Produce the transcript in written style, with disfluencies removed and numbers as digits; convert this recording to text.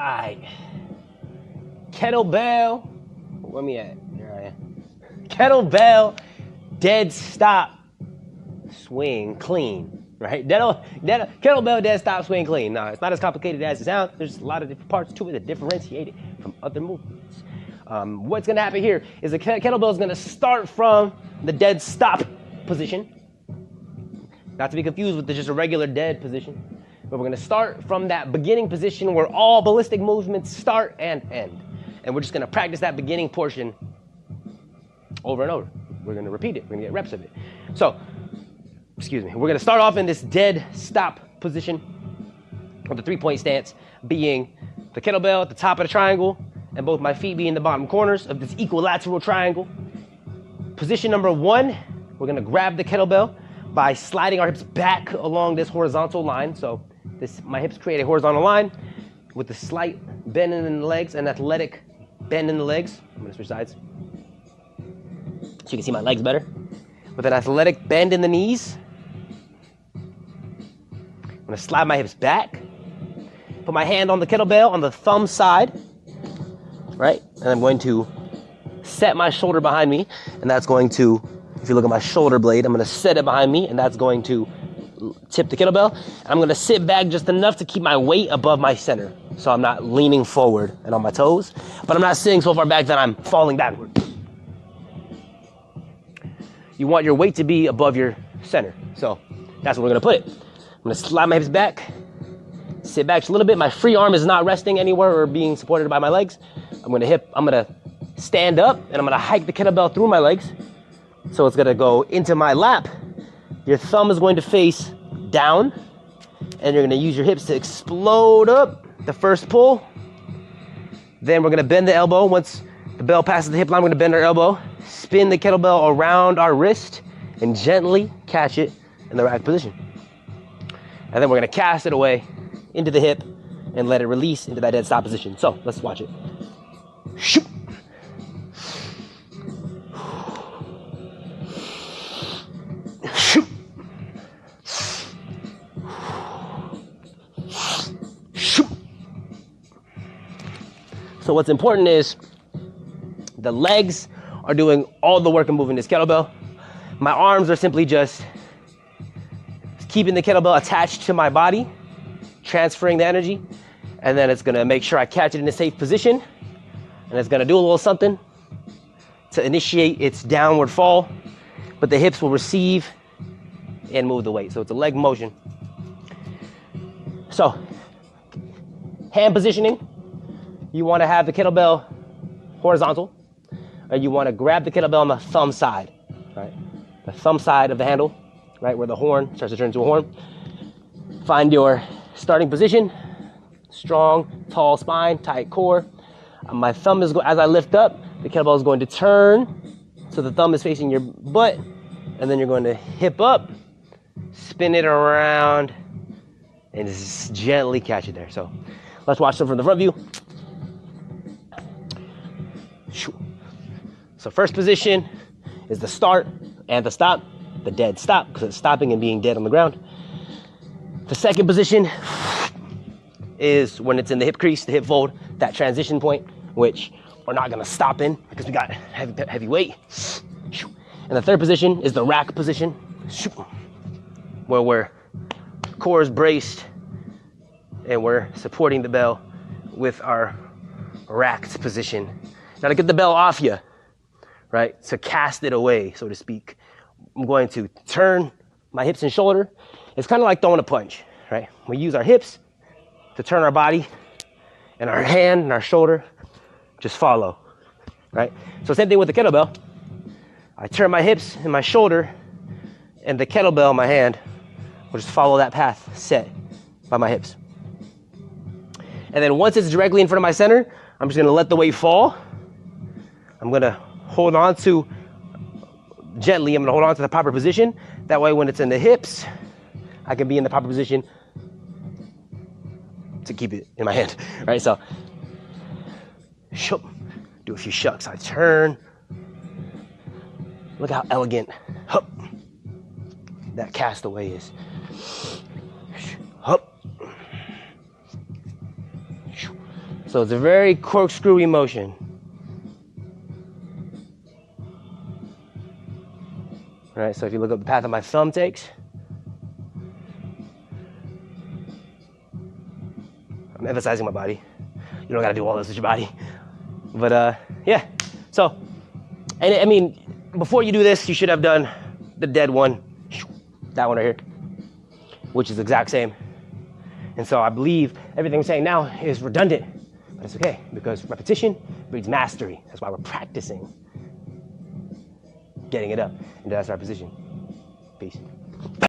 right. Kettlebell. Where me at? There I am. Kettlebell, dead stop, swing clean. Right? Kettlebell, dead stop, swing clean. No, it's not as complicated as it sounds. There's a lot of different parts to it that differentiate it from other movements. What's going to happen here is the kettlebell is going to start from the dead stop position. Not to be confused with just a regular dead position. But we're going to start from that beginning position where all ballistic movements start and end. And we're just going to practice that beginning portion over and over. We're going to repeat it. We're going to get reps of it. So, we're going to start off in this dead stop position with the 3-point stance being the kettlebell at the top of the triangle and both my feet being the bottom corners of this equilateral triangle. Position number 1, we're going to grab the kettlebell by sliding our hips back along this horizontal line. So my hips create a horizontal line with a slight bend in the legs, an athletic bend in the legs. I'm going to switch sides so you can see my legs better. With an athletic bend in the knees. I'm going to slide my hips back. Put my hand on the kettlebell on the thumb side. Right? And I'm going to set my shoulder behind me. And that's going to, if you look at my shoulder blade, I'm going to set it behind me. And that's going to tip the kettlebell. And I'm going to sit back just enough to keep my weight above my center. So I'm not leaning forward and on my toes. But I'm not sitting so far back that I'm falling backward. You want your weight to be above your center. So that's where we're going to put it. I'm going to slide my hips back. Sit back just a little bit. My free arm is not resting anywhere or being supported by my legs. I'm going to stand up and I'm going to hike the kettlebell through my legs. So it's going to go into my lap. Your thumb is going to face down and you're going to use your hips to explode up the first pull. Then we're going to bend the elbow. Once the bell passes the hip line, we're going to bend our elbow, spin the kettlebell around our wrist and gently catch it in the rack position. And then we're going to cast it away into the hip and let it release into that dead stop position. So let's watch it. Shoot. Shoot. Shoot. So what's important is the legs are doing all the work of moving this kettlebell. My arms are simply just keeping the kettlebell attached to my body, transferring the energy, and then it's gonna make sure I catch it in a safe position, and it's gonna do a little something to initiate its downward fall, but the hips will receive and move the weight. So it's a leg motion. So, hand positioning, you wanna have the kettlebell horizontal, and you wanna grab the kettlebell on the thumb side, right? The thumb side of the handle, right, where the horn starts to turn into a horn. Find your starting position, strong, tall spine, tight core. My thumb is, as I lift up, the kettlebell is going to turn, so the thumb is facing your butt, and then you're going to hip up, spin it around, and just gently catch it there. So let's watch them from the front view. So first position is the start and the stop, the dead stop, because it's stopping and being dead on the ground. The second position is when it's in the hip crease, the hip fold, that transition point, which we're not gonna stop in because we got heavy weight. And the third position is the rack position, where we're core is braced and we're supporting the bell with our racked position. Now to get the bell off you, right, to cast it away, so to speak, I'm going to turn my hips and shoulder. It's kind of like throwing a punch, right? We use our hips to turn our body, and our hand and our shoulder just follow, right? So same thing with the kettlebell. I turn my hips and my shoulder, and the kettlebell in my hand will just follow that path set by my hips. And then once it's directly in front of my center, I'm just gonna let the weight fall. I'm gonna hold on to, gently, I'm gonna hold on to the proper position. That way when it's in the hips, I can be in the proper position to keep it in my hand, right? So, do a few shucks. I turn. Look how elegant that castaway is. So it's a very corkscrewy motion. All right, so if you look up the path that my thumb takes, I'm emphasizing my body. You don't gotta do all this with your body. But yeah, so, and I mean, before you do this, you should have done the dead one, that one right here, which is the exact same. And so I believe everything I'm saying now is redundant, but it's okay because repetition breeds mastery. That's why we're practicing getting it up into that start position. Peace.